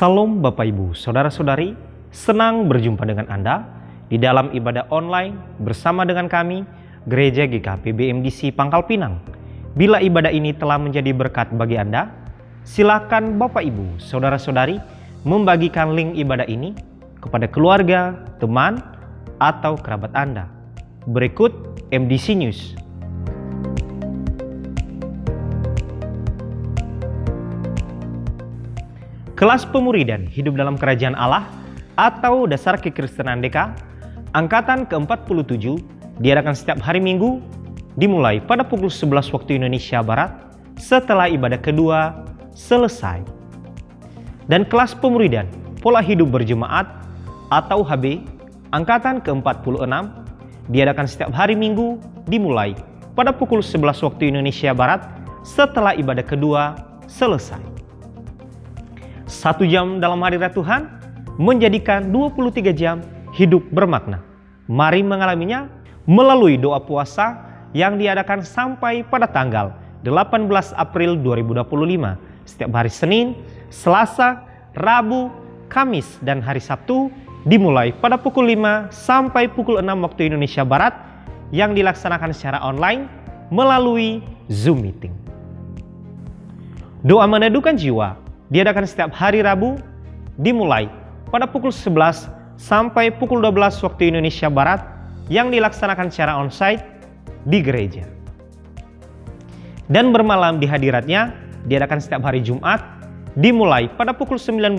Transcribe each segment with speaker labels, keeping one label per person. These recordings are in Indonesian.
Speaker 1: Salam Bapak Ibu, Saudara-saudari, senang berjumpa dengan Anda di dalam ibadah online bersama dengan kami, Gereja GKP BMDC Pangkal Pinang. Bila ibadah ini telah menjadi berkat bagi Anda, silakan Bapak Ibu, Saudara-saudari membagikan link ibadah ini kepada keluarga, teman, atau kerabat Anda. Berikut MDC News. Kelas Pemuridan Hidup dalam Kerajaan Allah atau Dasar Kekristenan DK Angkatan ke-47 diadakan setiap hari Minggu dimulai pada pukul 11 waktu Indonesia Barat setelah ibadah kedua selesai. Dan kelas Pemuridan Pola Hidup Berjemaat atau HB Angkatan ke-46 diadakan setiap hari Minggu dimulai pada pukul 11 waktu Indonesia Barat setelah ibadah kedua selesai. 1 jam dalam hadirat Tuhan menjadikan 23 jam hidup bermakna. Mari mengalaminya melalui doa puasa yang diadakan sampai pada tanggal 18 April 2025 setiap hari Senin, Selasa, Rabu, Kamis, dan hari Sabtu dimulai pada pukul 5 sampai pukul 6 waktu Indonesia Barat yang dilaksanakan secara online melalui Zoom Meeting. Doa meneduhkan jiwa diadakan setiap hari Rabu dimulai pada pukul 11 sampai pukul 12 waktu Indonesia Barat yang dilaksanakan secara onsite di gereja. Dan bermalam di hadiratnya diadakan setiap hari Jumat dimulai pada pukul 19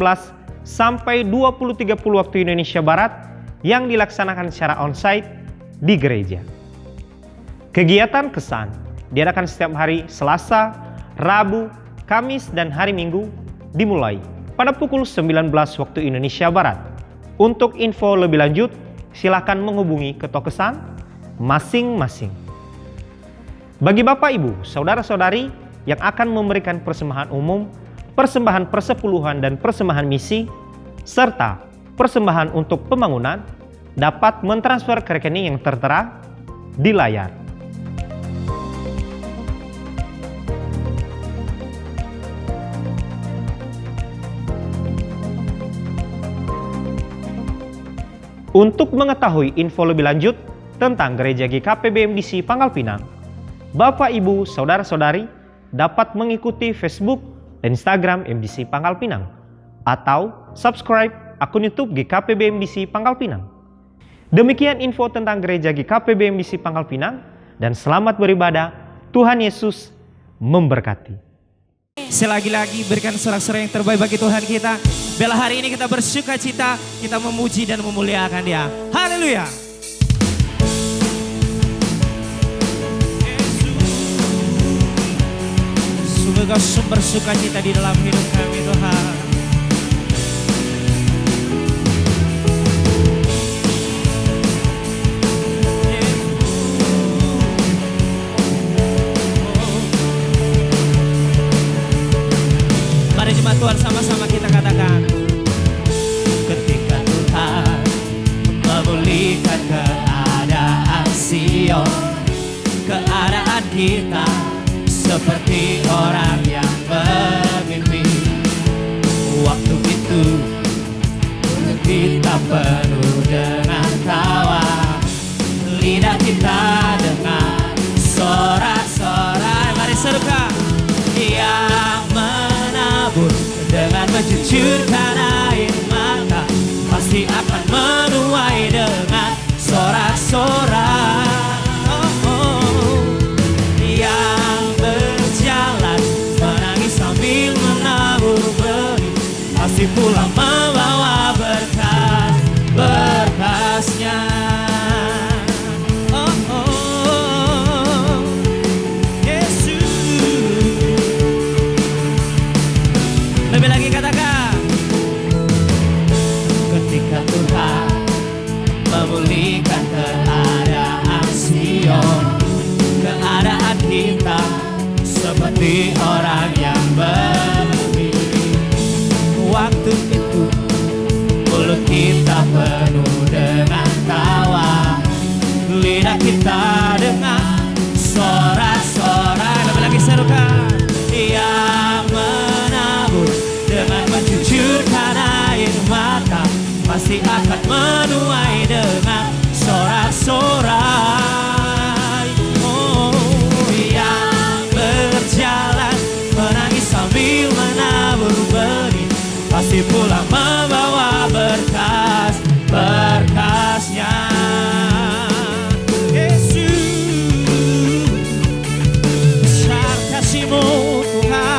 Speaker 1: sampai 20.30 waktu Indonesia Barat yang dilaksanakan secara onsite di gereja. Kegiatan kesan diadakan setiap hari Selasa, Rabu, Kamis, dan hari Minggu dimulai pada pukul 19 waktu Indonesia Barat. Untuk info lebih lanjut, silakan menghubungi ketua kesan masing-masing. Bagi Bapak Ibu, Saudara-saudari yang akan memberikan persembahan umum, persembahan persepuluhan dan persembahan misi, serta persembahan untuk pembangunan, dapat mentransfer ke rekening yang tertera di layar. Untuk mengetahui info lebih lanjut tentang Gereja GKP BMDC Pangkal Pinang, Bapak Ibu Saudara-saudari dapat mengikuti Facebook dan Instagram MDC Pangkal Pinang atau subscribe akun YouTube GKP BMDC Pangkal Pinang. Demikian info tentang Gereja GKP BMDC Pangkal Pinang dan selamat beribadah. Tuhan Yesus memberkati.
Speaker 2: Selagi-lagi berikan sorak-sorai yang terbaik bagi Tuhan kita. Bila hari ini kita bersuka cita, kita memuji dan memuliakan Dia. Haleluya. Sungguh Kau sumber sukacita di dalam hidup kami Tuhan. Mari jemaat Tuhan sama-sama kita katakan. Ketika Tuhan memulihkan keadaan Sion, keadaan kita seperti orang yang bermimpi. Waktu itu kita penuh dengan tawa, lidah kita dengan sorak-sorai. Mari serukan. Yang menabur dengan mencucurkan air mata pasti akan menuai dengan sorak-sorai. Yang berjalan menangis sambil menabur benih pasti pulang membawa berkas-berkasnya. Lebih lagi katakan. Ketika Tuhan memulihkan keadaan Sion, keadaan kita seperti orang yang bermimpi. Waktu itu mulut kita penuh dengan tawa, lidah kita dengan sorak-sorai. Lebih lagi serukan. Yang menabur dengan mencucurkan pasti akan menuai dengan sorak-sorai. Oh, yang berjalan menangis sambil menabur benih, pasti pulang membawa berkas-berkasnya. Yesus, besar kasih-Mu Tuhan.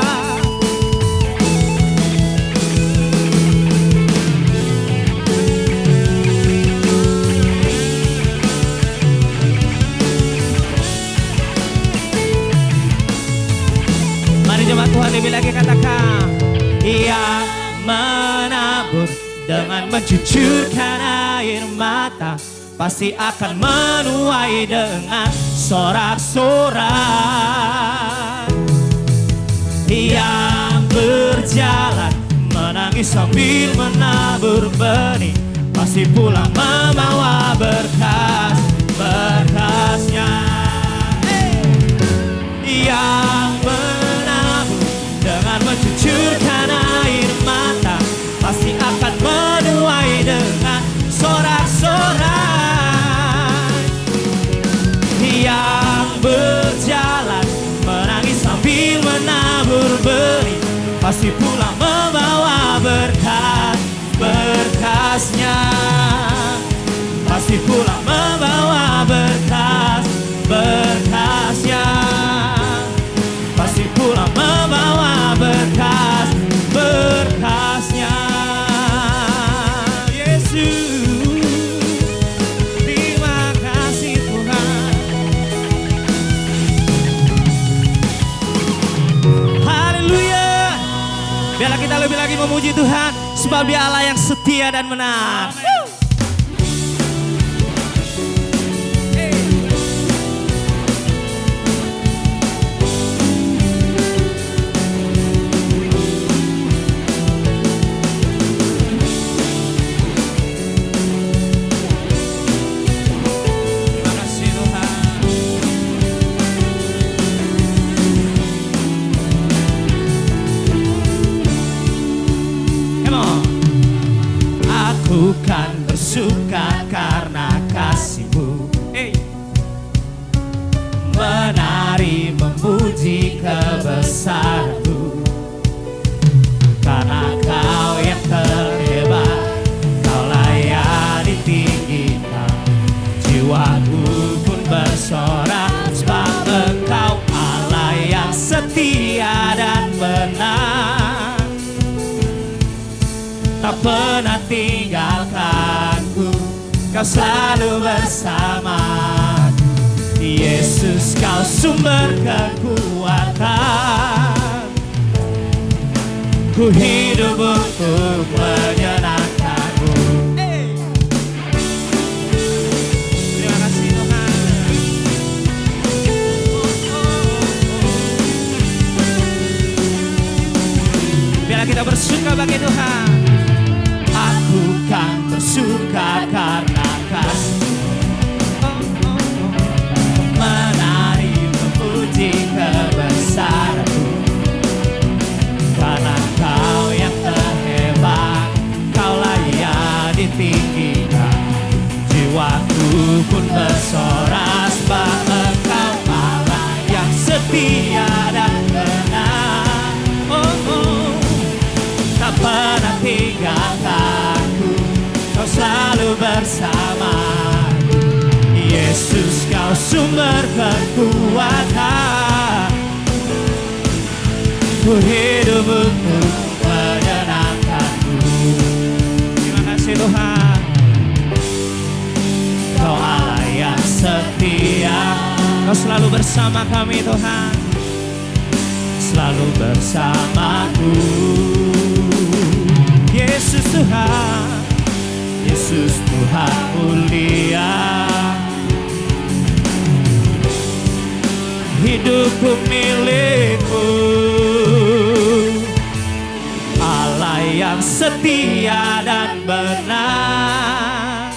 Speaker 2: Mari jemaat Tuhan lebih lagi katakan, Ia menabur dengan mencucurkan air mata, pasti akan menuai dengan sorak-sorai. Yang berjalan menangis sambil menabur benih, pasti pulang membawa berkas-berkasnya. Yang menabur dengan mencucurkan air mata, pasti akan menuai dengan sorak-sorai. Yang berjalan menangis sambil menabur benih, pasti pulang membawa berkas-berkasnya. Pasti pulang membawa berkas-berkasnya. Pasti pulang membawa berkas-berkasnya. Yesus, terima kasih Tuhan. Haleluya. Biarlah kita lebih lagi memuji Tuhan, sebab Dia Allah yang setia dan benar. Bukan bersuka karena kasih-Mu, menari memuji kebesaran-Mu, karena Kau yang terhebat, Kau layak ditinggikan. Jiwaku pun bersorak, sebab Engkau Allah yang setia dan benar. Tak pernah tinggalkanku, Kau selalu bersamaku. Yesus, Kau sumber kekuatan. Ku hidup untuk menyenangkan-Mu. Terima kasih Tuhan. Biarlah kita bersuka bagi Tuhan. Aku kan bersuka karena kasih-Mu, menari memuji kebesaran-Mu, karena Kau yang terhebat, Kau layak ditinggikan. Jiwaku pun bersorak, sebab Engkau Allah yang setia dan benar. Tak pernah tinggalkanku, Kau selalu bersamaku. Yesus, Kau sumber kekuatan. Ku hidup untuk menyenangkan-Mu. Terima kasih Tuhan. Kau Allah yang setia, Kau selalu bersama kami Tuhan, selalu bersamaku. Yesus Tuhan, Yesus Tuhan mulia. Hidupku milik-Mu, Allah yang setia dan benar.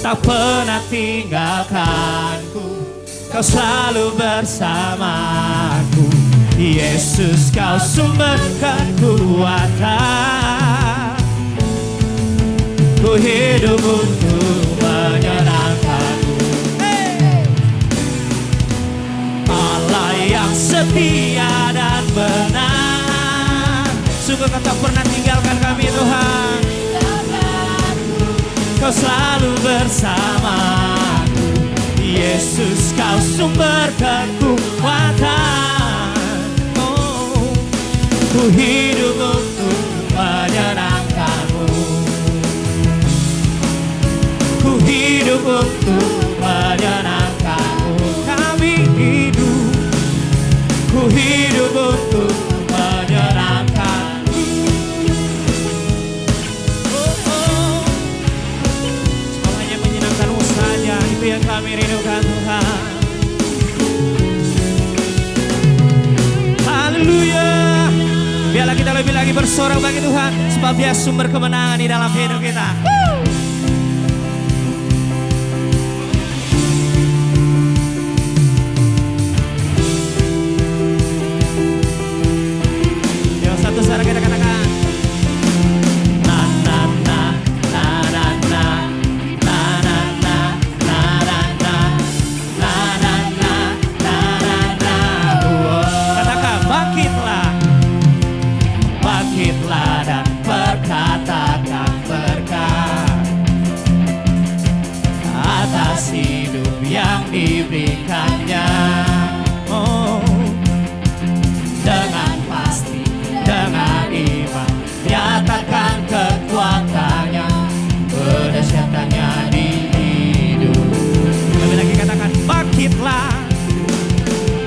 Speaker 2: Tak pernah tinggalkanku, Kau selalu bersamaku. Yesus, Kau sumber kekuatan. ku hidup untuk menyenangkanmu. Allah yang setia dan benar, sungguh Kau tak pernah tinggalkan kami Tuhan. Kau selalu bersamaku, Yesus Kau sumber kekuatan. Oh, ku hidup untuk menyenangkanmu, ku hidup untuk menyenangkanmu. Kami hidup, ku hidup untuk menyenangkanmu. Kau hanya menyenangkanmu saja, itu yang kami rindukan Tuhan. Haleluya. Biarlah kita lebih lagi bersorak bagi Tuhan, sebab Dia sumber kemenangan di dalam hidup kita. Yang satu suara kita katakan. Na na na na na na na na na na na na na na na na na. Katakan bangkitlah, bangkitlah dan berkatakan berkat atas hidup yang diberikannya. Oh, dengan pasti, dengan iman, nyatakan kekuatannya, kedahsyatannya di hidup. Kami lagi katakan bangkitlah,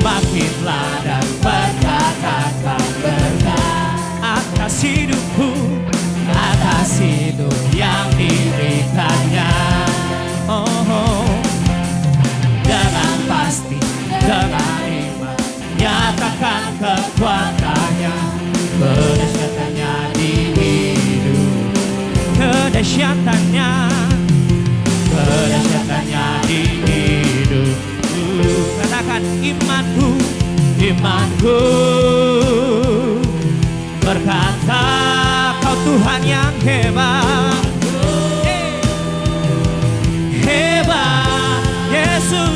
Speaker 2: bangkitlah dan berkatakan berkat atas hidupku, atas hidup yang diberikannya. Oh, dengan pasti, dengan iman, nyatakan kekuatannya, kedahsyatannya di hidup, kedahsyatannya, kedahsyatannya di hidup. Katakan imanku, imanku berkata Kau Tuhan yang hebat, hebat Yesus.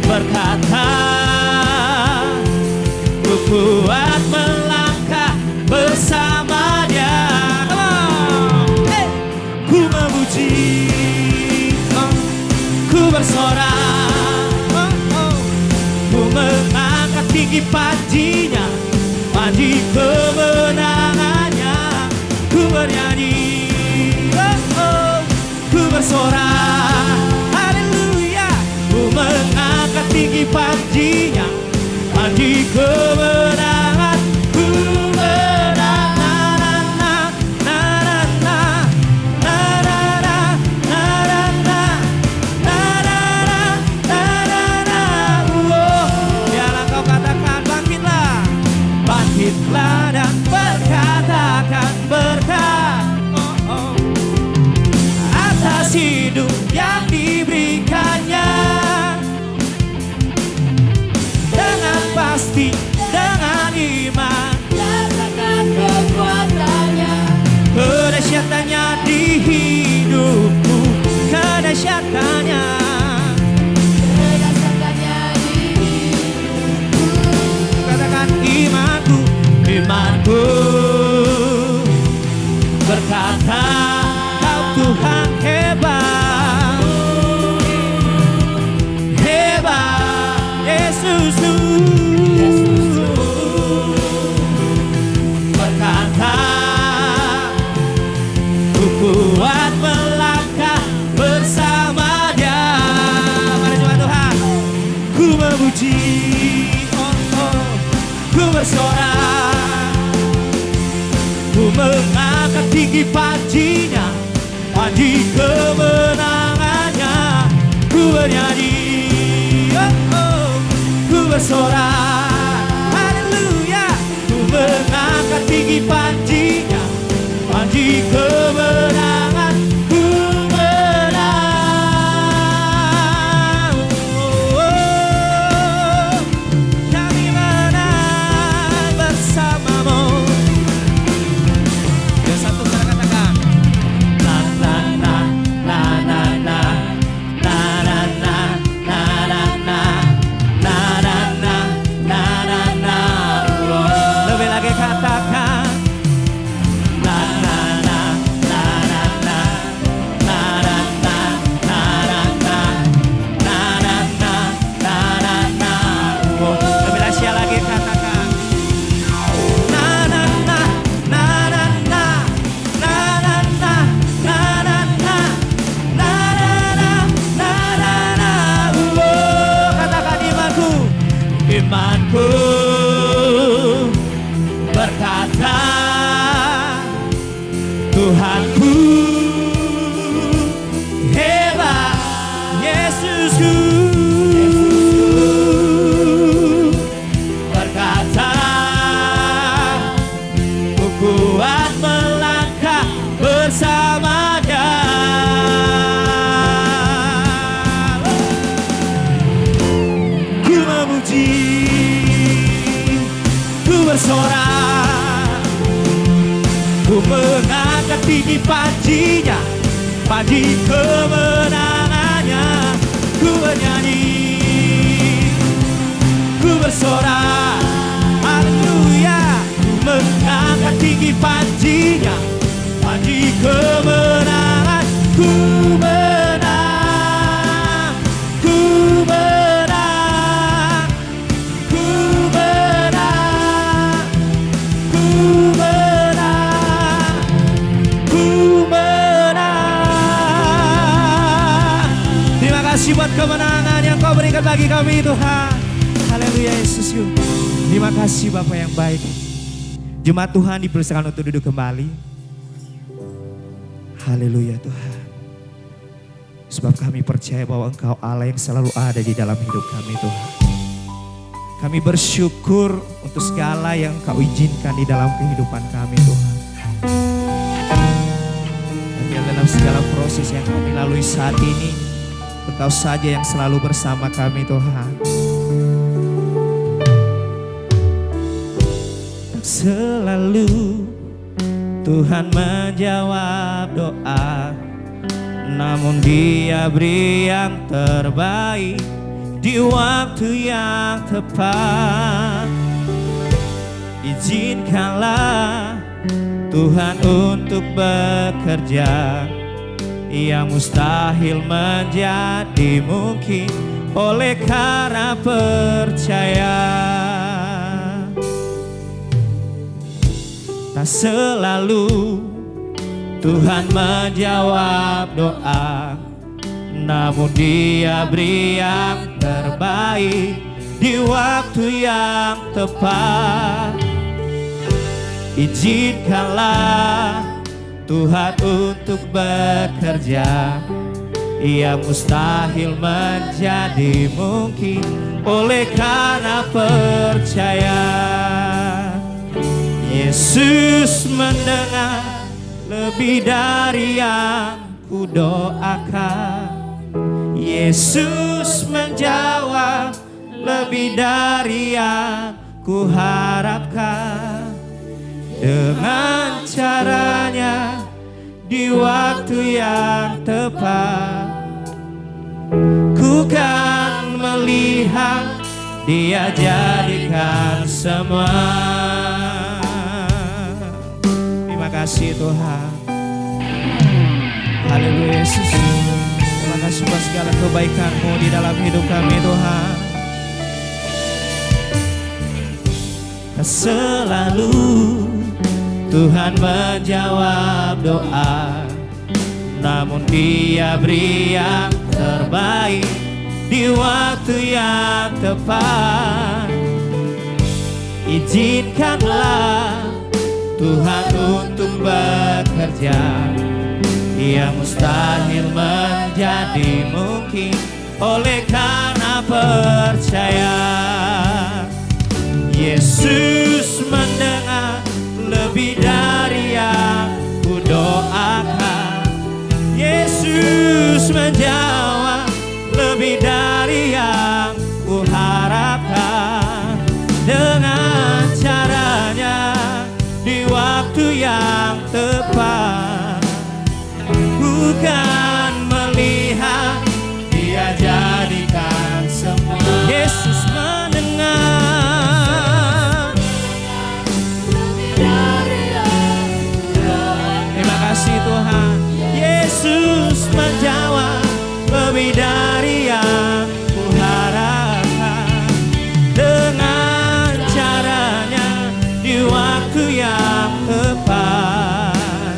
Speaker 2: Berkata ku kuat melangkah bersama Dia. Ku memuji, ku bersorak, ku mengangkat tinggi pajinya, paji kemenangannya. Ku bernyanyi, ku bersorak, haleluya. Ku mengangkat tinggi pajinya, paji kemenangan. Ku menang, na na na na na na na na na na na na na na na. Biarlah kau katakan bangkitlah, bangkitlah dan berkatakan berkat. Oh, oh. Atas hidup yang diberikannya, dengan pasti, dengan iman, nyatakan kekuatannya, kedahsyatannya di hidupku, kedahsyatannya, kedahsyatannya di hidupku. Katakan imanku, imanku berkata Kau Tuhan hebat, hebat Yesus. Berkata ku kuat melangkah bersama Dia. Mari coba Tuhan. Ku memuji, oh, oh. Ku bersorak, ku mengangkat tinggi pajinya, paji kemenangannya. Ku bernyanyi, oh, oh. Ku bersorak, haleluya. Ku mengangkat tinggi pajinya, paji kemenangan. Ku menang, oh, oh. Kami menang bersamamu. berkata, Tuhanku hebat, Yesusku berkata, ku kuat melangkah bersamanya. Ku memuji, ku bersorak, ku mengangkat tinggi panjinya, panji kemenangannya. Ku bernyanyi, ku bersorak, haleluya. Ku mengangkat tinggi panjinya, panji kemenangan. Ku menang, ku menang, ku menang, ku menang, ku menang. Terima kasih buat kemenangan yang Kau berikan bagi kami, Tuhan. Haleluya, Yesusku. Terima kasih Bapa yang baik. Jemaat Tuhan dipersilakan untuk duduk kembali. Haleluya Tuhan. Sebab kami percaya bahwa Engkau Allah yang selalu ada di dalam hidup kami, Tuhan. Kami bersyukur untuk segala yang Engkau izinkan di dalam kehidupan kami, Tuhan. Dan dalam segala proses yang kami lalui saat ini, Engkau saja yang selalu bersama kami, Tuhan. Tak selalu Tuhan menjawab doa, namun Dia beri yang terbaik di waktu yang tepat. Izinkanlah Tuhan untuk bekerja, yang mustahil menjadi mungkin oleh karena percaya. Tak selalu Tuhan menjawab doa, namun Dia beri yang terbaik di waktu yang tepat. Izinkanlah Tuhan untuk bekerja, yang mustahil menjadi mungkin oleh karena percaya. Yesus mendengar lebih dari yang ku doakan. Yesus menjawab lebih dari yang ku harapkan. Dengan caranya di waktu yang tepat, ku kan melihat Dia jadikan semua. Terima kasih Tuhan. Haleluya Yesus. Terima kasih buat segala kebaikan-Mu di dalam hidup kami, Tuhan. Tak selalu Tuhan menjawab doa, namun Dia beri yang terbaik di waktu yang tepat. Izinkanlah Tuhan untuk bekerja, yang mustahil menjadi mungkin oleh karena percaya. Yesus mendengar lebih dari yang ku doakan. Yesus menjawab lebih dari yang ku harapkan. Dengan caranya di waktu yang tepat, ku kan melihat Dia jadikan semua. Yesus mendengar. Terima kasih Tuhan. Yesus menjawab lebih dari yang ku harapkan. Dengan caranya di waktu yang tepat,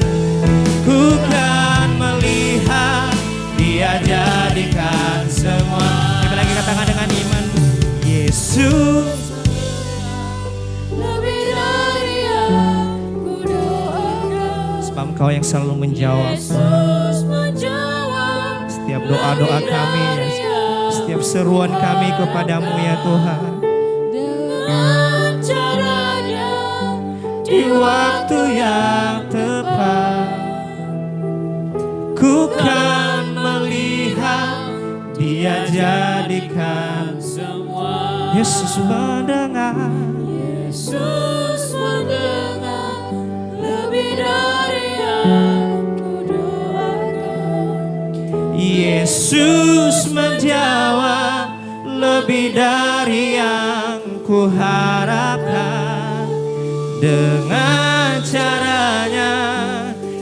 Speaker 2: ku kan melihat Dia jadikan semua. Coba lagi katakan dengan iman. Yesus lebih dari yang Engkau yang selalu menjawab setiap doa-doa kami, setiap seruan kami kepadamu ya Tuhan. Di waktu yang tepat ku kan melihat, Dia jadikan semua. Yesus mendengar, Yesus mendengar lebih dari yang ku doakan. Yesus menjawab lebih dari yang ku harapkan. Dengan caranya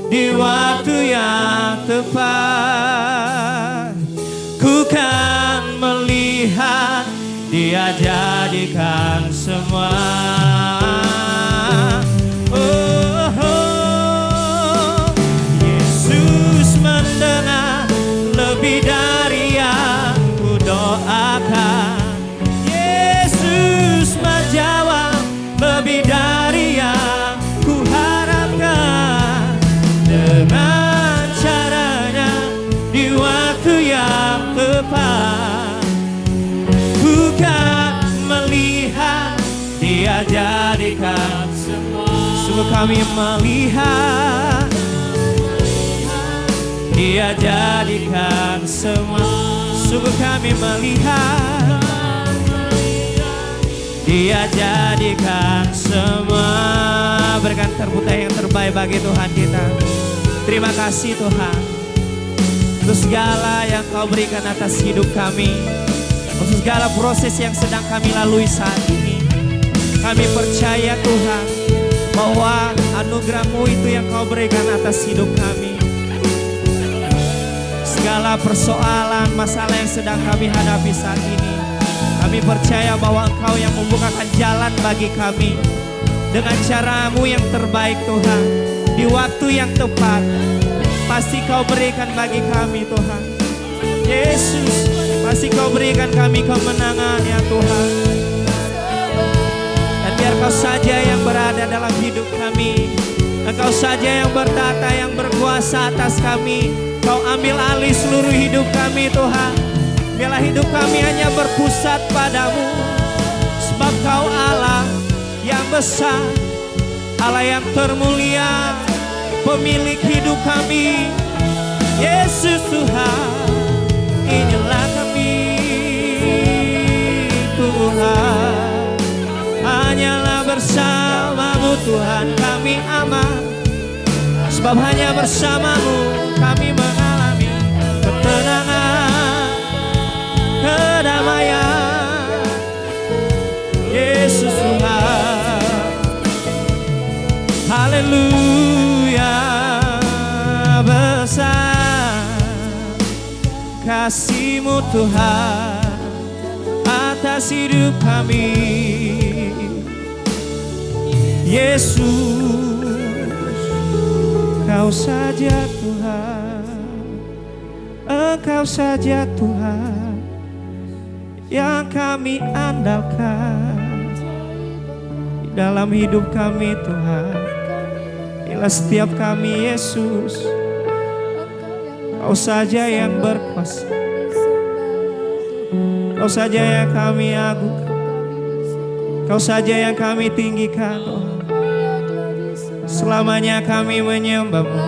Speaker 2: di waktu yang tepat ku kan melihat, Dia jadikan semua. Oh, oh. Yesus mendengar lebih dari yang ku doakan. Yesus menjawab lebih dari yang ku harapkan. Dengan caranya di waktu yang tepat ku kan melihat, Dia jadikan semua. Sungguh kami melihat, Dia jadikan semua. Sungguh kami melihat, Dia jadikan semua. Berikan terpuji yang terbaik bagi Tuhan kita. Terima kasih Tuhan untuk segala yang Kau berikan atas hidup kami, untuk segala proses yang sedang kami lalui saat ini. Kami percaya Tuhan bahwa anugerah-Mu itu yang Kau berikan atas hidup kami. Segala persoalan, masalah yang sedang kami hadapi saat ini, kami percaya bahwa Engkau yang membukakan jalan bagi kami dengan cara-Mu yang terbaik Tuhan. Di waktu yang tepat pasti Kau berikan bagi kami Tuhan. Yesus, pasti Kau berikan kami kemenangan ya Tuhan. Dan biar Kau saja yang berada dalam hidup kami, Engkau saja yang bertata, yang berkuasa atas kami. Kau ambil alih seluruh hidup kami Tuhan. Biarlah hidup kami hanya berpusat padamu, sebab Kau Allah yang besar, Allah yang termulia, pemilik hidup kami. Yesus Tuhan, inilah kami Tuhan. Hanyalah bersama-Mu Tuhan kami aman, sebab hanya bersama-Mu kami mengalami ketenangan, kedamaian. Yesus Tuhan, haleluya. Besar kasih-Mu Tuhan atas hidup kami. Yesus, Kau saja Tuhan, Engkau saja Tuhan yang kami andalkan di dalam hidup kami Tuhan. Inilah setiap kami Yesus, Kau saja yang berkuasa, Kau saja yang kami agungkan, Kau saja yang kami tinggikan Tuhan. Selamanya kami menyembah-Mu,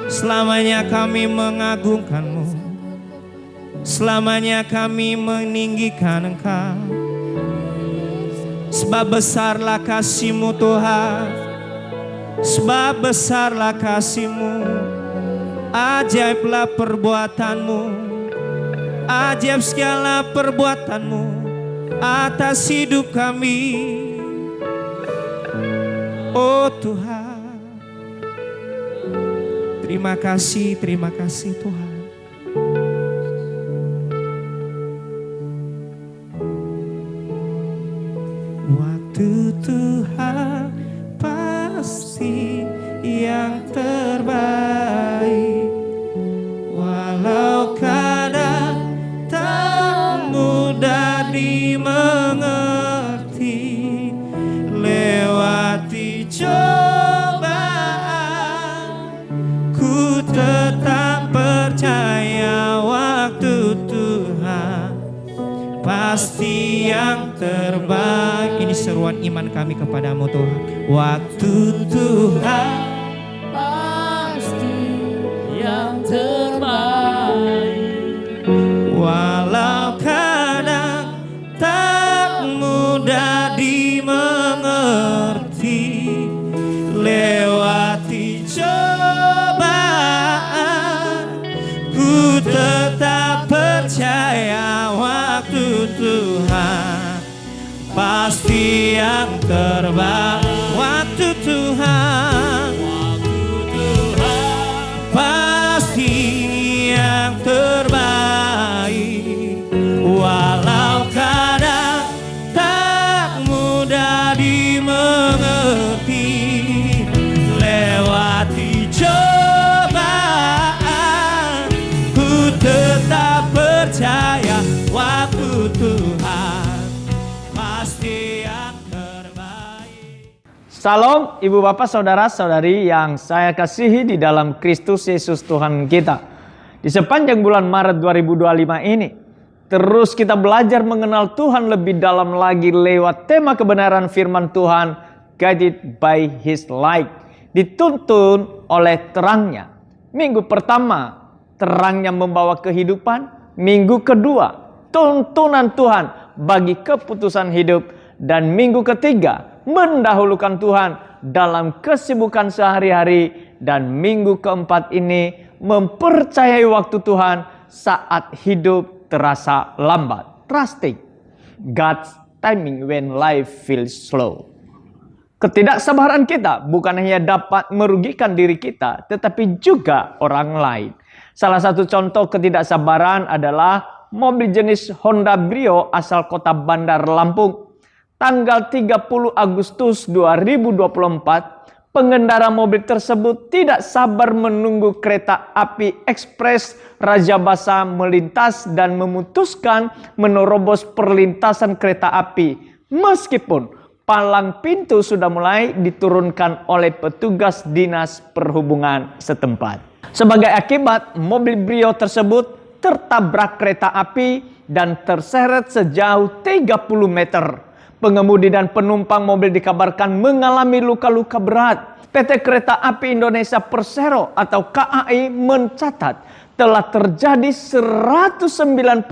Speaker 2: selamanya kami mengagungkan-Mu, selamanya kami meninggikan Engkau. Sebab besarlah kasih-Mu Tuhan, sebab besarlah kasih-Mu, ajaiblah perbuatan-Mu, ajaib segala perbuatan-Mu atas hidup kami. Oh Tuhan, terima kasih Tuhan. Waktu Tuhan pasti yang terbaik, walau kadang tak mudah dimengerti. Lewati cobaan pasti yang terbaik. Ini seruan iman kami kepadamu Tuhan. Waktu Tuhan
Speaker 3: pasti yang terbaik.
Speaker 2: walau kadang tak mudah dimengerti, lewati cobaan, ku tetap percaya waktu Tuhan pasti yang terbaik. Waktu Tuhan pasti yang terbaik, walau kadang tak mudah dimengerti, lewati cobaan, ku tetap percaya waktu Tuhan pasti yang terbaik.
Speaker 4: Salam Ibu Bapak Saudara-saudari yang saya kasihi di dalam Kristus Yesus Tuhan kita. Di sepanjang bulan Maret 2025 ini, terus kita belajar mengenal Tuhan lebih dalam lagi lewat tema kebenaran firman Tuhan, guided by His light, dituntun oleh terangnya. Minggu pertama, terangnya membawa kehidupan. Minggu kedua, tuntunan Tuhan bagi keputusan hidup. Dan minggu ketiga, mendahulukan Tuhan dalam kesibukan sehari-hari. Dan minggu keempat ini, mempercayai waktu Tuhan saat hidup terasa lambat. Trusting God's timing when life feels slow. Ketidaksabaran kita bukan hanya dapat merugikan diri kita, tetapi juga orang lain. Salah satu contoh ketidaksabaran adalah mobil jenis Honda Brio asal kota Bandar Lampung. Tanggal 30 Agustus 2024, pengendara mobil tersebut tidak sabar menunggu kereta api ekspres Rajabasa melintas dan memutuskan menerobos perlintasan kereta api. Meskipun palang pintu sudah mulai diturunkan oleh petugas dinas perhubungan setempat. Sebagai akibat, mobil Brio tersebut tertabrak kereta api dan terseret sejauh 30 meter. Pengemudi dan penumpang mobil dikabarkan mengalami luka-luka berat. PT Kereta Api Indonesia Persero atau KAI mencatat telah terjadi 195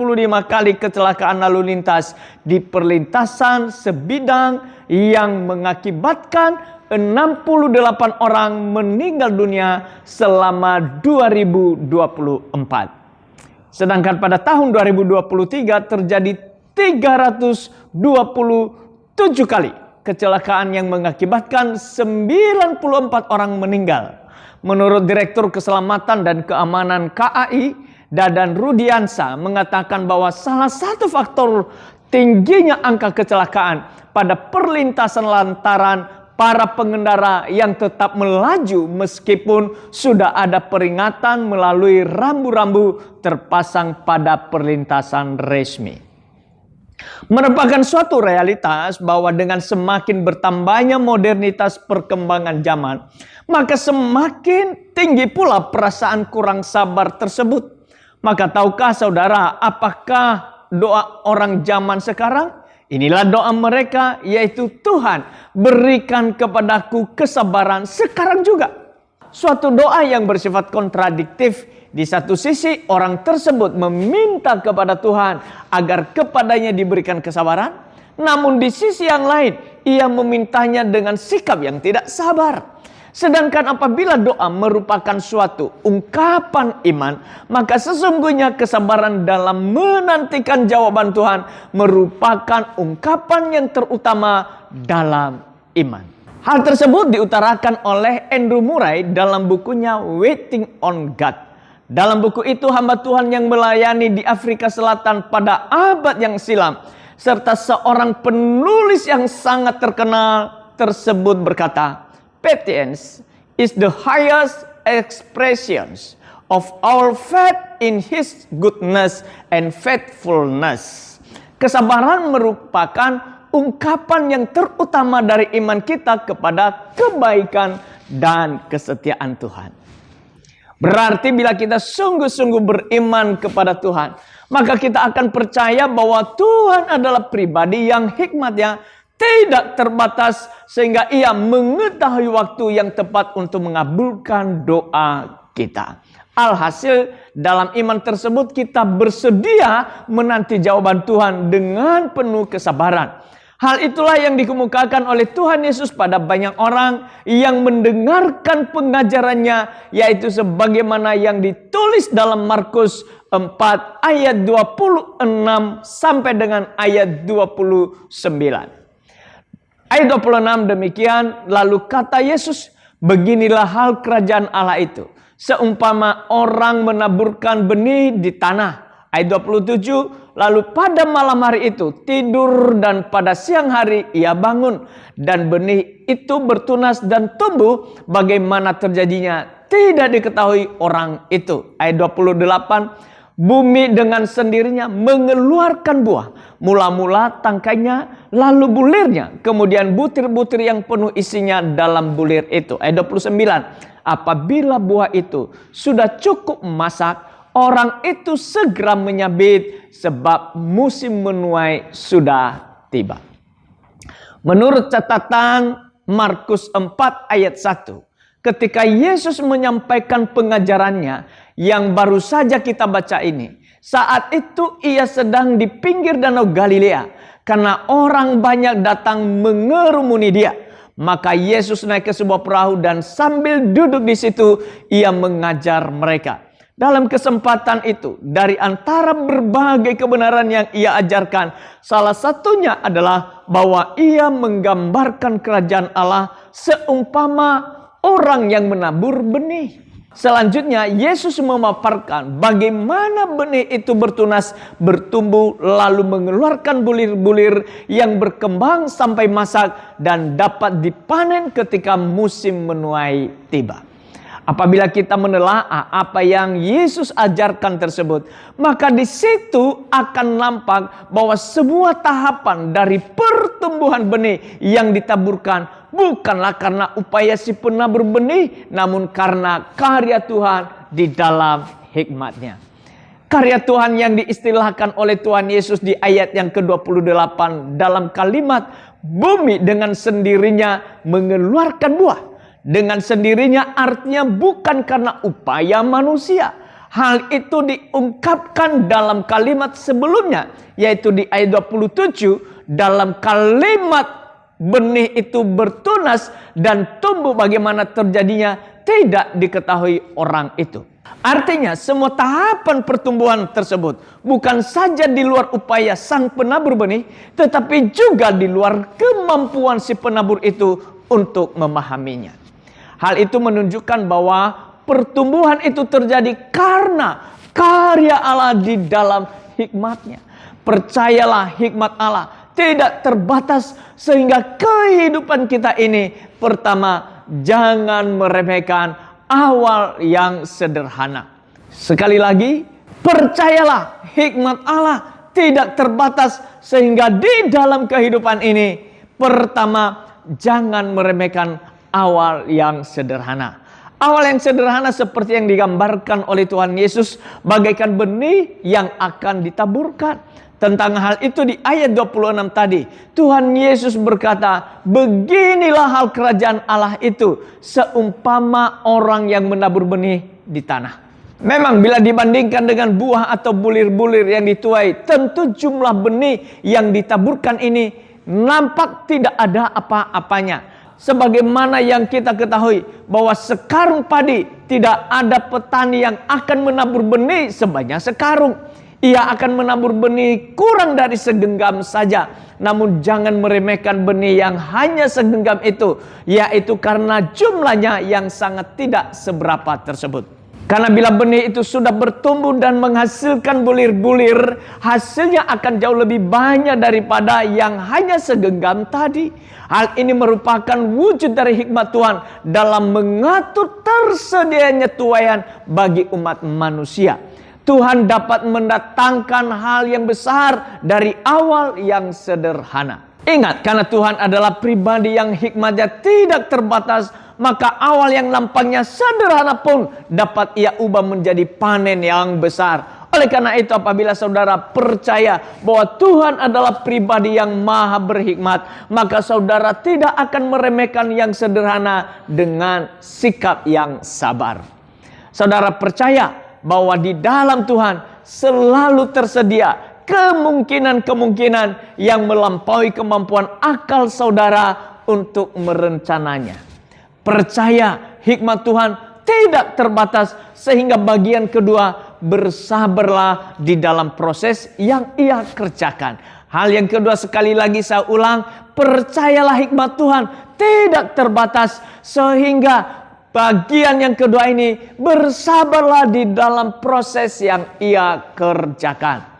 Speaker 4: kali kecelakaan lalu lintas di perlintasan sebidang yang mengakibatkan 68 orang meninggal dunia selama 2024. Sedangkan pada tahun 2023 terjadi 327 kali kecelakaan yang mengakibatkan 94 orang meninggal. Menurut Direktur Keselamatan dan Keamanan KAI, Dadan Rudiansa mengatakan bahwa salah satu faktor tingginya angka kecelakaan pada perlintasan lantaran para pengendara yang tetap melaju meskipun sudah ada peringatan melalui rambu-rambu terpasang pada perlintasan resmi. Merupakan suatu realitas bahwa dengan semakin bertambahnya modernitas perkembangan zaman, maka semakin tinggi pula perasaan kurang sabar tersebut. Maka tahukah saudara, apakah doa orang zaman sekarang? Inilah doa mereka, yaitu Tuhan berikan kepadaku kesabaran sekarang juga. Suatu doa yang bersifat kontradiktif. Di satu sisi orang tersebut meminta kepada Tuhan agar kepadanya diberikan kesabaran. Namun di sisi yang lain ia memintanya dengan sikap yang tidak sabar. Sedangkan apabila doa merupakan suatu ungkapan iman, maka sesungguhnya kesabaran dalam menantikan jawaban Tuhan merupakan ungkapan yang terutama dalam iman. Hal tersebut diutarakan oleh Andrew Murray dalam bukunya Waiting on God. Dalam buku itu hamba Tuhan yang melayani di Afrika Selatan pada abad yang silam, serta seorang penulis yang sangat terkenal tersebut berkata, "Patience is the highest expression of our faith in His goodness and faithfulness." Kesabaran merupakan ungkapan yang terutama dari iman kita kepada kebaikan dan kesetiaan Tuhan. Berarti bila kita sungguh-sungguh beriman kepada Tuhan, maka kita akan percaya bahwa Tuhan adalah pribadi yang hikmatnya tidak terbatas, sehingga ia mengetahui waktu yang tepat untuk mengabulkan doa kita. Alhasil dalam iman tersebut kita bersedia menanti jawaban Tuhan dengan penuh kesabaran. Hal itulah yang dikemukakan oleh Tuhan Yesus pada banyak orang yang mendengarkan pengajarannya, yaitu sebagaimana yang ditulis dalam Markus 4 ayat 26 sampai dengan ayat 29. Ayat 26 demikian, lalu kata Yesus, beginilah hal kerajaan Allah itu, seumpama orang menaburkan benih di tanah. Ayat 27, lalu pada malam hari itu tidur dan pada siang hari ia bangun. Dan benih itu bertunas dan tumbuh, bagaimana terjadinya tidak diketahui orang itu. Ayat 28, bumi dengan sendirinya mengeluarkan buah. Mula-mula tangkainya, lalu bulirnya. Kemudian butir-butir yang penuh isinya dalam bulir itu. Ayat 29, apabila buah itu sudah cukup masak, orang itu segera menyabit sebab musim menuai sudah tiba. Menurut catatan Markus 4 ayat 1, ketika Yesus menyampaikan pengajarannya yang baru saja kita baca ini, saat itu ia sedang di pinggir danau Galilea karena orang banyak datang mengerumuni dia. Maka Yesus naik ke sebuah perahu dan sambil duduk di situ ia mengajar mereka. Dalam kesempatan itu, dari antara berbagai kebenaran yang ia ajarkan, salah satunya adalah bahwa ia menggambarkan kerajaan Allah seumpama orang yang menabur benih. Selanjutnya, Yesus memaparkan bagaimana benih itu bertunas, bertumbuh, lalu mengeluarkan bulir-bulir yang berkembang sampai masak dan dapat dipanen ketika musim menuai tiba. Apabila kita menelaah apa yang Yesus ajarkan tersebut, maka di situ akan nampak bahwa sebuah tahapan dari pertumbuhan benih yang ditaburkan bukanlah karena upaya si penabur benih, namun karena karya Tuhan di dalam hikmatnya. Karya Tuhan yang diistilahkan oleh Tuhan Yesus di ayat yang ke-28 dalam kalimat bumi dengan sendirinya mengeluarkan buah. Dengan sendirinya artinya bukan karena upaya manusia. Hal itu diungkapkan dalam kalimat sebelumnya, yaitu di ayat 27 dalam kalimat benih itu bertunas dan tumbuh, bagaimana terjadinya tidak diketahui orang itu. Artinya semua tahapan pertumbuhan tersebut bukan saja di luar upaya sang penabur benih, tetapi juga di luar kemampuan si penabur itu untuk memahaminya. Hal itu menunjukkan bahwa pertumbuhan itu terjadi karena karya Allah di dalam hikmatnya. Percayalah, hikmat Allah tidak terbatas, sehingga kehidupan kita ini, pertama, jangan meremehkan awal yang sederhana. Sekali lagi, percayalah, hikmat Allah tidak terbatas, sehingga di dalam kehidupan ini, pertama, jangan meremehkan awal yang sederhana. Awal yang sederhana seperti yang digambarkan oleh Tuhan Yesus bagaikan benih yang akan ditaburkan. Tentang hal itu di ayat 26 tadi, Tuhan Yesus berkata, beginilah hal kerajaan Allah itu, seumpama orang yang menabur benih di tanah. Memang bila dibandingkan dengan buah atau bulir-bulir yang dituai, tentu jumlah benih yang ditaburkan ini nampak tidak ada apa-apanya. Sebagaimana yang kita ketahui bahwa sekarung padi tidak ada petani yang akan menabur benih sebanyak sekarung. Ia akan menabur benih kurang dari segenggam saja. Namun jangan meremehkan benih yang hanya segenggam itu, yaitu karena jumlahnya yang sangat tidak seberapa tersebut. Karena bila benih itu sudah bertumbuh dan menghasilkan bulir-bulir, hasilnya akan jauh lebih banyak daripada yang hanya segenggam tadi. Hal ini merupakan wujud dari hikmat Tuhan dalam mengatur tersedianya tuaian bagi umat manusia. Tuhan dapat mendatangkan hal yang besar dari awal yang sederhana. Ingat, karena Tuhan adalah pribadi yang hikmatnya tidak terbatas, maka awal yang nampaknya sederhana pun dapat ia ubah menjadi panen yang besar. Oleh karena itu, apabila saudara percaya bahwa Tuhan adalah pribadi yang maha berhikmat, maka saudara tidak akan meremehkan yang sederhana dengan sikap yang sabar. Saudara percaya bahwa di dalam Tuhan selalu tersedia kemungkinan-kemungkinan yang melampaui kemampuan akal saudara untuk merencananya. Percaya hikmat Tuhan tidak terbatas, sehingga bagian kedua, bersabarlah di dalam proses yang ia kerjakan. Hal yang kedua, sekali lagi saya ulang, percayalah hikmat Tuhan tidak terbatas, sehingga bagian yang kedua ini, bersabarlah di dalam proses yang ia kerjakan.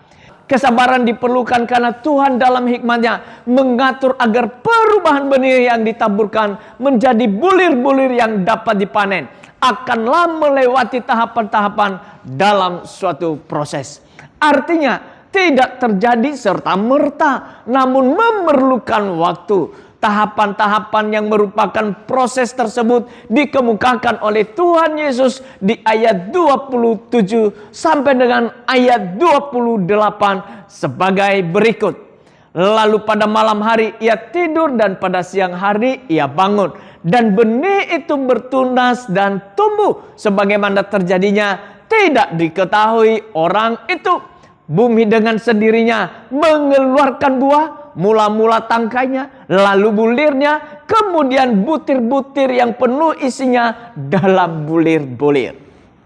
Speaker 4: Kesabaran diperlukan karena Tuhan dalam hikmatnya mengatur agar perubahan benih yang ditaburkan menjadi bulir-bulir yang dapat dipanen. Akanlah melewati tahapan-tahapan dalam suatu proses. Artinya tidak terjadi serta-merta, namun memerlukan waktu. Tahapan-tahapan yang merupakan proses tersebut dikemukakan oleh Tuhan Yesus di ayat 27 sampai dengan ayat 28 sebagai berikut. Lalu pada malam hari ia tidur dan pada siang hari ia bangun. Dan benih itu bertunas dan tumbuh sebagaimana terjadinya tidak diketahui orang itu. Bumi dengan sendirinya mengeluarkan buah, mula-mula tangkainya, lalu bulirnya, kemudian butir-butir yang penuh isinya dalam bulir-bulir.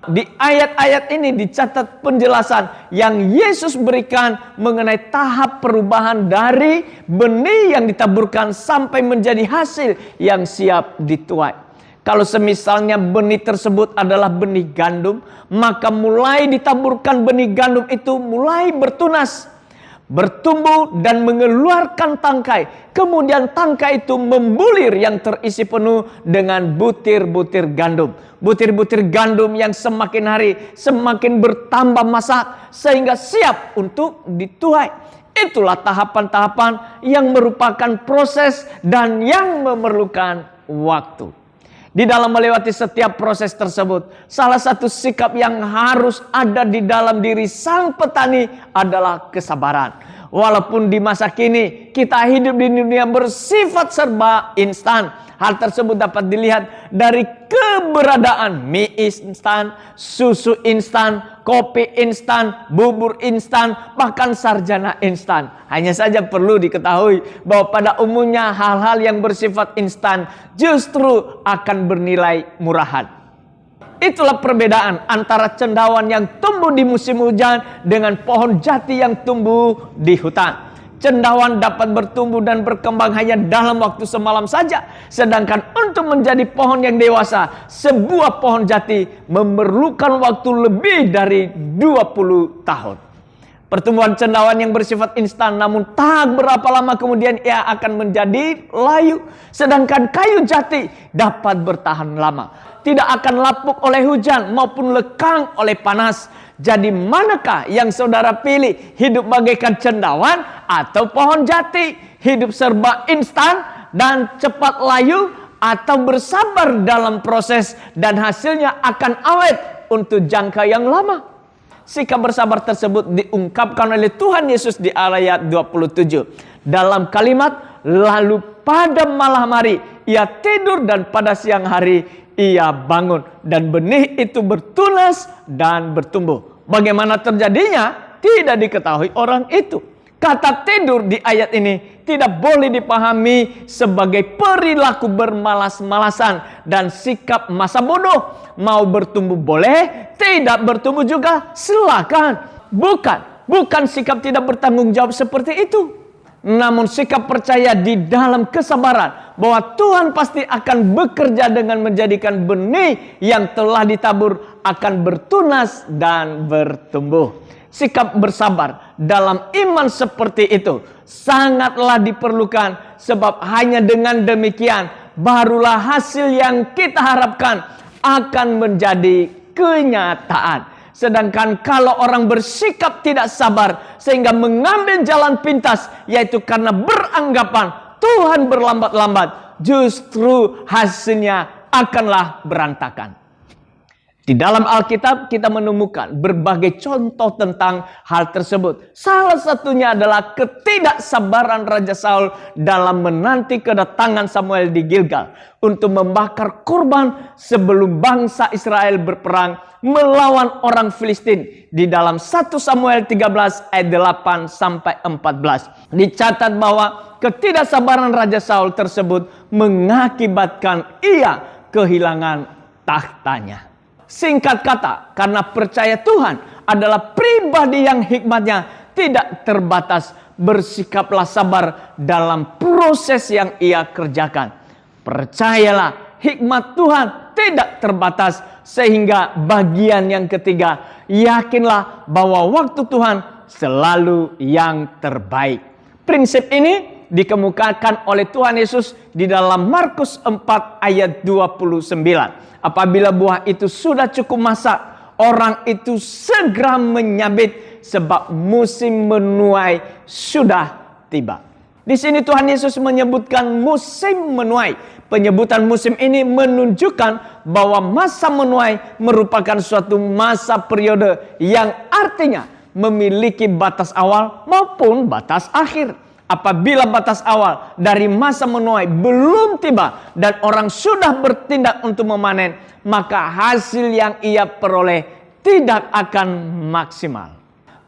Speaker 4: Di ayat-ayat ini dicatat penjelasan yang Yesus berikan mengenai tahap perubahan dari benih yang ditaburkan sampai menjadi hasil yang siap dituai. Kalau semisalnya benih tersebut adalah benih gandum, maka mulai ditaburkan benih gandum itu mulai bertunas, bertumbuh dan mengeluarkan tangkai. Kemudian tangkai itu membulir yang terisi penuh dengan butir-butir gandum. Butir-butir gandum yang semakin hari semakin bertambah masak sehingga siap untuk dituai. Itulah tahapan-tahapan yang merupakan proses dan yang memerlukan waktu. Di dalam melewati setiap proses tersebut, salah satu sikap yang harus ada di dalam diri sang petani adalah kesabaran. Walaupun di masa kini kita hidup di dunia bersifat serba instan, hal tersebut dapat dilihat dari keberadaan mie instan, susu instan, kopi instan, bubur instan, bahkan sarjana instan. Hanya saja perlu diketahui bahwa pada umumnya hal-hal yang bersifat instan justru akan bernilai murahan. Itulah perbedaan antara cendawan yang tumbuh di musim hujan dengan pohon jati yang tumbuh di hutan. Cendawan dapat bertumbuh dan berkembang hanya dalam waktu semalam saja. Sedangkan untuk menjadi pohon yang dewasa, sebuah pohon jati memerlukan waktu lebih dari 20 tahun. Pertumbuhan cendawan yang bersifat instan, namun tak berapa lama kemudian ia akan menjadi layu. Sedangkan kayu jati dapat bertahan lama. Tidak akan lapuk oleh hujan maupun lekang oleh panas. Jadi manakah yang saudara pilih? Hidup bagaikan cendawan atau pohon jati? Hidup serba instan dan cepat layu, atau bersabar dalam proses dan hasilnya akan awet untuk jangka yang lama? Sikap bersabar tersebut diungkapkan oleh Tuhan Yesus di ayat 27. Dalam kalimat, lalu pada malam hari ia tidur dan pada siang hari ia bangun. Dan benih itu bertunas dan bertumbuh. Bagaimana terjadinya? Tidak diketahui orang itu. Kata tidur di ayat ini tidak boleh dipahami sebagai perilaku bermalas-malasan dan sikap masa bodoh. Mau bertumbuh boleh, tidak bertumbuh juga silakan. Bukan sikap tidak bertanggung jawab seperti itu. Namun sikap percaya di dalam kesabaran bahwa Tuhan pasti akan bekerja dengan menjadikan benih yang telah ditabur akan bertunas dan bertumbuh. Sikap bersabar dalam iman seperti itu sangatlah diperlukan, sebab hanya dengan demikian barulah hasil yang kita harapkan akan menjadi kenyataan. Sedangkan kalau orang bersikap tidak sabar sehingga mengambil jalan pintas, yaitu karena beranggapan Tuhan berlambat-lambat, justru hasilnya akanlah berantakan. Di dalam Alkitab kita menemukan berbagai contoh tentang hal tersebut. Salah satunya adalah ketidaksabaran Raja Saul dalam menanti kedatangan Samuel di Gilgal untuk membakar korban sebelum bangsa Israel berperang melawan orang Filistin. Di dalam 1 Samuel 13 ayat 8 sampai 14 dicatat bahwa ketidaksabaran Raja Saul tersebut mengakibatkan ia kehilangan tahtanya. Singkat kata, karena percaya Tuhan adalah pribadi yang hikmatnya tidak terbatas, bersikaplah sabar dalam proses yang ia kerjakan. Percayalah, hikmat Tuhan tidak terbatas. Sehingga bagian yang ketiga, yakinlah bahwa waktu Tuhan selalu yang terbaik. Prinsip ini dikemukakan oleh Tuhan Yesus di dalam Markus 4 ayat 29. Apabila buah itu sudah cukup masak, orang itu segera menyabit sebab musim menuai sudah tiba. Di sini Tuhan Yesus menyebutkan musim menuai. Penyebutan musim ini menunjukkan bahwa masa menuai merupakan suatu masa periode yang artinya memiliki batas awal maupun batas akhir. Apabila batas awal dari masa menuai belum tiba dan orang sudah bertindak untuk memanen, maka hasil yang ia peroleh tidak akan maksimal.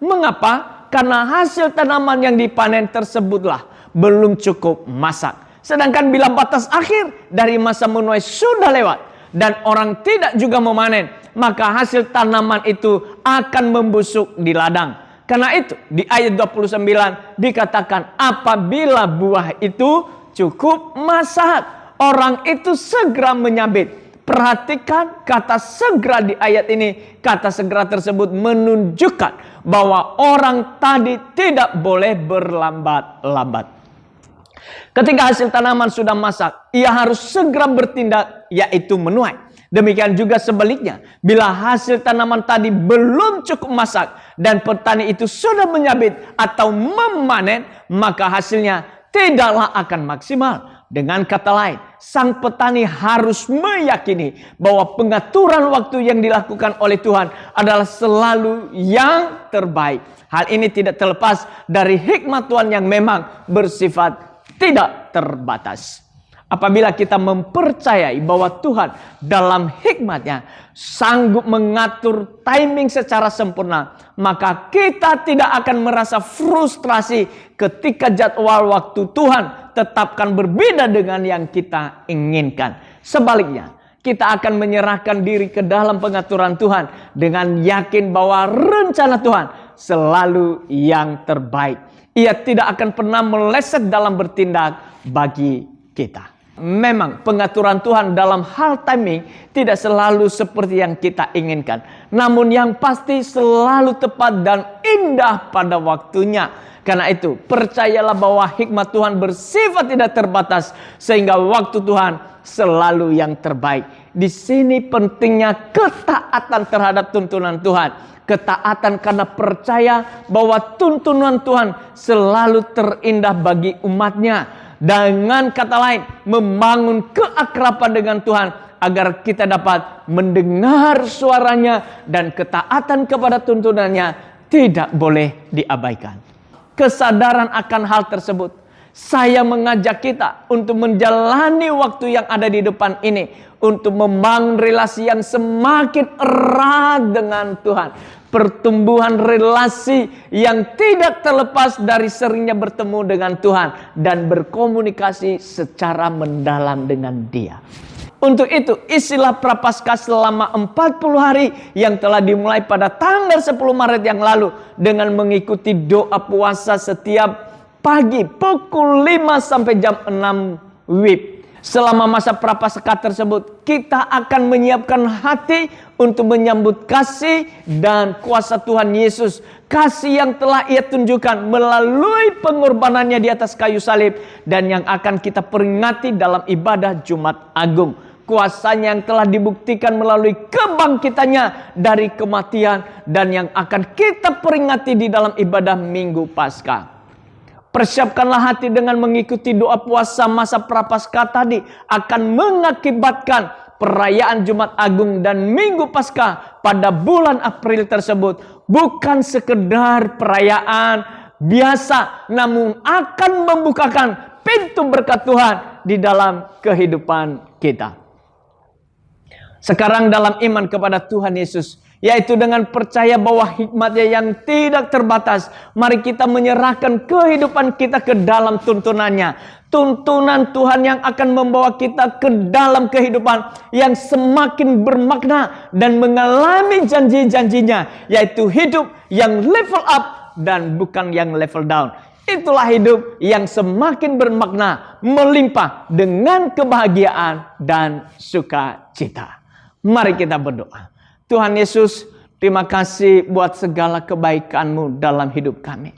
Speaker 4: Mengapa? Karena hasil tanaman yang dipanen tersebutlah belum cukup masak. Sedangkan bila batas akhir dari masa menuai sudah lewat dan orang tidak juga memanen, maka hasil tanaman itu akan membusuk di ladang. Karena itu di ayat 29 dikatakan apabila buah itu cukup masak, orang itu segera menyabit. Perhatikan kata segera di ayat ini. Kata segera tersebut menunjukkan bahwa orang tadi tidak boleh berlambat-lambat. Ketika hasil tanaman sudah masak, ia harus segera bertindak, yaitu menuai. Demikian juga sebaliknya, bila hasil tanaman tadi belum cukup masak dan petani itu sudah menyabit atau memanen, maka hasilnya tidaklah akan maksimal. Dengan kata lain, sang petani harus meyakini bahwa pengaturan waktu yang dilakukan oleh Tuhan adalah selalu yang terbaik. Hal ini tidak terlepas dari hikmat Tuhan yang memang bersifat tidak terbatas. Apabila kita mempercayai bahwa Tuhan dalam hikmatnya sanggup mengatur timing secara sempurna, maka kita tidak akan merasa frustrasi ketika jadwal waktu Tuhan tetapkan berbeda dengan yang kita inginkan. Sebaliknya, kita akan menyerahkan diri ke dalam pengaturan Tuhan dengan yakin bahwa rencana Tuhan selalu yang terbaik. Ia tidak akan pernah meleset dalam bertindak bagi kita. Memang pengaturan Tuhan dalam hal timing tidak selalu seperti yang kita inginkan. Namun yang pasti selalu tepat dan indah pada waktunya. Karena itu percayalah bahwa hikmat Tuhan bersifat tidak terbatas. Sehingga waktu Tuhan selalu yang terbaik. Di sini pentingnya ketaatan terhadap tuntunan Tuhan. Ketaatan karena percaya bahwa tuntunan Tuhan selalu terindah bagi umatnya. Dengan kata lain, membangun keakraban dengan Tuhan agar kita dapat mendengar suaranya dan ketaatan kepada tuntunannya tidak boleh diabaikan. Kesadaran akan hal tersebut, saya mengajak kita untuk menjalani waktu yang ada di depan ini untuk membangun relasi yang semakin erat dengan Tuhan. Pertumbuhan relasi yang tidak terlepas dari seringnya bertemu dengan Tuhan dan berkomunikasi secara mendalam dengan Dia. Untuk itu, isilah Prapaskah selama 40 hari yang telah dimulai pada tanggal 10 Maret yang lalu dengan mengikuti doa puasa setiap pagi pukul 5 sampai jam 6 WIB. Selama masa Prapaskah tersebut, kita akan menyiapkan hati untuk menyambut kasih dan kuasa Tuhan Yesus. Kasih yang telah Ia tunjukkan melalui pengorbanannya di atas kayu salib dan yang akan kita peringati dalam ibadah Jumat Agung. Kuasanya yang telah dibuktikan melalui kebaikan kebangkitannya dari kematian dan yang akan kita peringati di dalam ibadah Minggu Paskah. Persiapkanlah hati dengan mengikuti doa puasa masa Prapaskah tadi akan mengakibatkan perayaan Jumat Agung dan Minggu Paskah pada bulan April tersebut bukan sekedar perayaan biasa, namun akan membukakan pintu berkat Tuhan di dalam kehidupan kita. Sekarang dalam iman kepada Tuhan Yesus, yaitu dengan percaya bahwa hikmat-Nya yang tidak terbatas, mari kita menyerahkan kehidupan kita ke dalam tuntunan-Nya. Tuntunan Tuhan yang akan membawa kita ke dalam kehidupan yang semakin bermakna dan mengalami janji-janjinya, yaitu hidup yang level up dan bukan yang level down. Itulah hidup yang semakin bermakna, melimpah dengan kebahagiaan dan sukacita. Mari kita berdoa. Tuhan Yesus, terima kasih buat segala kebaikan-Mu dalam hidup kami.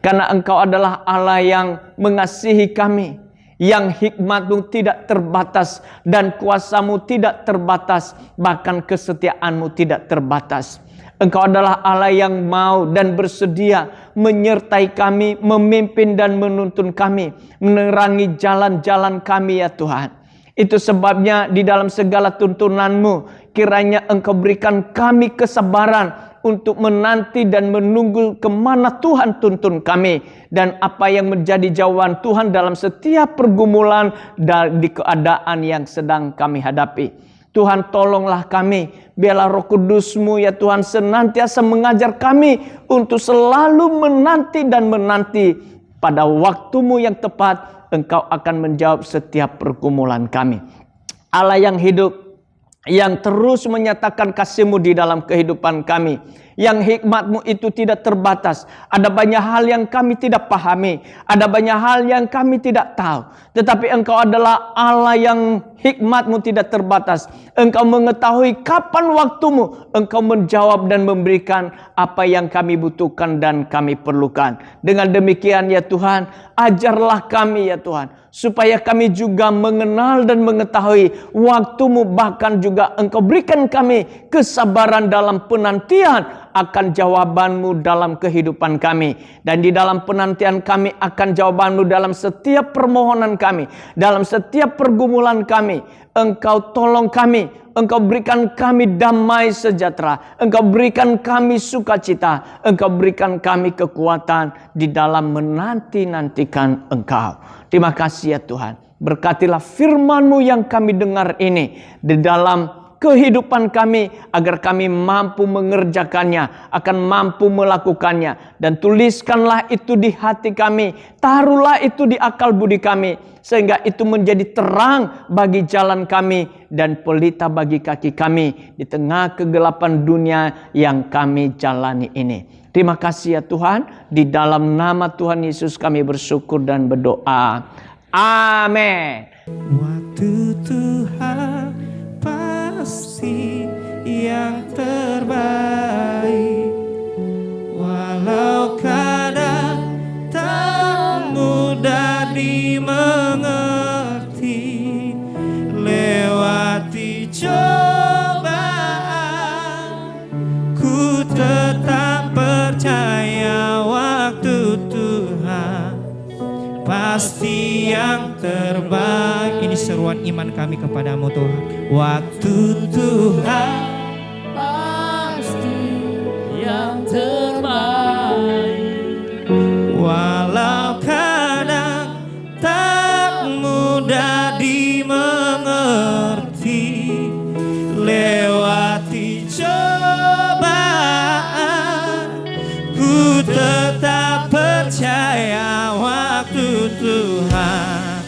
Speaker 4: Karena Engkau adalah Allah yang mengasihi kami, yang hikmat-Mu tidak terbatas dan kuasa-Mu tidak terbatas, bahkan kesetiaan-Mu tidak terbatas. Engkau adalah Allah yang mau dan bersedia menyertai kami, memimpin dan menuntun kami, menerangi jalan-jalan kami ya Tuhan. Itu sebabnya di dalam segala tuntunan-Mu, kiranya Engkau berikan kami kesabaran untuk menanti dan menunggu kemana Tuhan tuntun kami. Dan apa yang menjadi jawaban Tuhan dalam setiap pergumulan dan di keadaan yang sedang kami hadapi. Tuhan tolonglah kami, biarlah Roh Kudus-Mu ya Tuhan senantiasa mengajar kami untuk selalu menanti dan menanti pada waktu-Mu yang tepat. Engkau akan menjawab setiap pergumulan kami. Allah yang hidup, yang terus menyatakan kasih-Mu di dalam kehidupan kami. Yang hikmat-Mu itu tidak terbatas. Ada banyak hal yang kami tidak pahami. Ada banyak hal yang kami tidak tahu. Tetapi Engkau adalah Allah yang hikmat-Mu tidak terbatas. Engkau mengetahui kapan waktu-Mu. Engkau menjawab dan memberikan apa yang kami butuhkan dan kami perlukan. Dengan demikian ya Tuhan, ajarlah kami ya Tuhan, supaya kami juga mengenal dan mengetahui waktu-Mu, bahkan juga Engkau berikan kami kesabaran dalam penantian akan jawaban-Mu dalam kehidupan kami. Dan di dalam penantian kami akan jawaban-Mu dalam setiap permohonan kami, dalam setiap pergumulan kami. Engkau tolong kami, Engkau berikan kami damai sejahtera, Engkau berikan kami sukacita, Engkau berikan kami kekuatan di dalam menanti-nantikan Engkau. Terima kasih ya Tuhan. Berkatilah firman-Mu yang kami dengar ini di dalam kehidupan kami, agar kami mampu mengerjakannya, akan mampu melakukannya. Dan tuliskanlah itu di hati kami, taruhlah itu di akal budi kami, sehingga itu menjadi terang bagi jalan kami dan pelita bagi kaki kami di tengah kegelapan dunia yang kami jalani ini. Terima kasih ya Tuhan, di dalam nama Tuhan Yesus kami bersyukur dan berdoa. Amin.
Speaker 2: Waktu Tuhan pasti yang terbaik, walau kadang tak mudah dimengerti. Lewati cobaan, ku tetap percaya waktu Tuhan pasti yang terbaik. Ini seruan iman kami kepadamu Tuhan. Waktu Tuhan
Speaker 3: pasti yang terbaik,
Speaker 2: walau kadang tak mudah dimengerti. Lewati cobaan, ku tetap percaya waktu Tuhan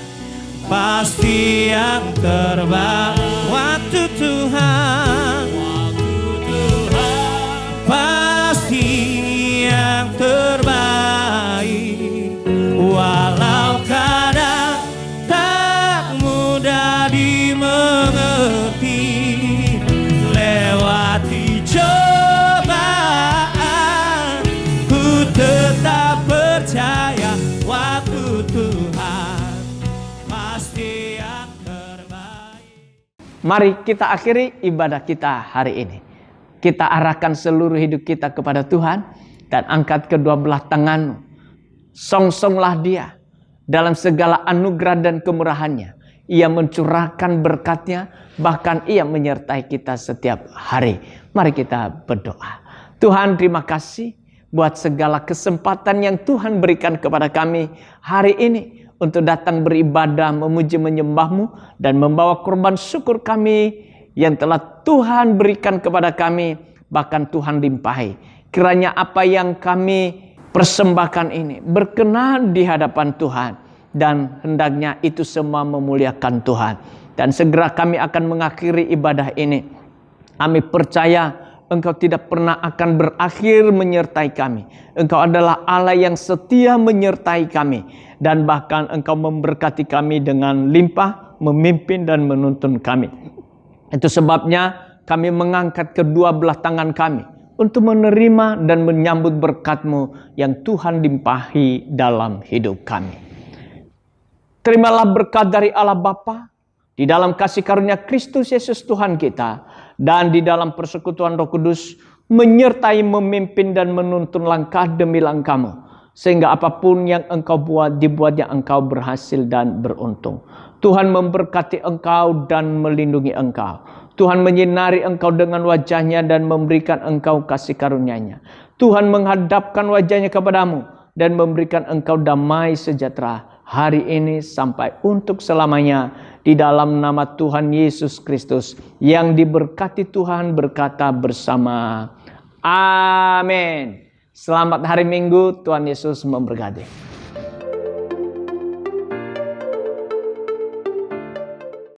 Speaker 2: pasti yang terbaik. Waktu Tuhan pasti yang terbaik, walau kadang tak mudah dimengerti. Lewati cobaan, ku tetap percaya waktu Tuhan pasti yang terbaik.
Speaker 4: Mari kita akhiri ibadah kita hari ini. Kita arahkan seluruh hidup kita kepada Tuhan dan angkat kedua belah tanganmu. Song-songlah Dia dalam segala anugerah dan kemurahannya. Ia mencurahkan berkat-Nya, bahkan Ia menyertai kita setiap hari. Mari kita berdoa. Tuhan, terima kasih buat segala kesempatan yang Tuhan berikan kepada kami hari ini untuk datang beribadah, memuji, menyembah-Mu dan membawa korban syukur kami yang telah Tuhan berikan kepada kami, bahkan Tuhan limpahi. Kiranya apa yang kami persembahkan ini berkenan di hadapan Tuhan, dan hendaknya itu semua memuliakan Tuhan. Dan segera kami akan mengakhiri ibadah ini. Kami percaya Engkau tidak pernah akan berakhir menyertai kami. Engkau adalah Allah yang setia menyertai kami. Dan bahkan Engkau memberkati kami dengan limpah, memimpin dan menuntun kami. Itu sebabnya kami mengangkat kedua belah tangan kami untuk menerima dan menyambut berkat-Mu yang Tuhan limpahi dalam hidup kami. Terimalah berkat dari Allah Bapa, di dalam kasih karunia Kristus Yesus Tuhan kita, dan di dalam persekutuan Roh Kudus, menyertai, memimpin dan menuntun langkah demi langkahmu, sehingga apapun yang engkau buat, dibuatnya engkau berhasil dan beruntung. Tuhan memberkati engkau dan melindungi engkau. Tuhan menyinari engkau dengan wajah-Nya dan memberikan engkau kasih karunia-Nya. Tuhan menghadapkan wajah-Nya kepadamu dan memberikan engkau damai sejahtera hari ini sampai untuk selamanya, di dalam nama Tuhan Yesus Kristus yang diberkati Tuhan berkata bersama. Amin. Selamat hari Minggu, Tuhan Yesus memberkati.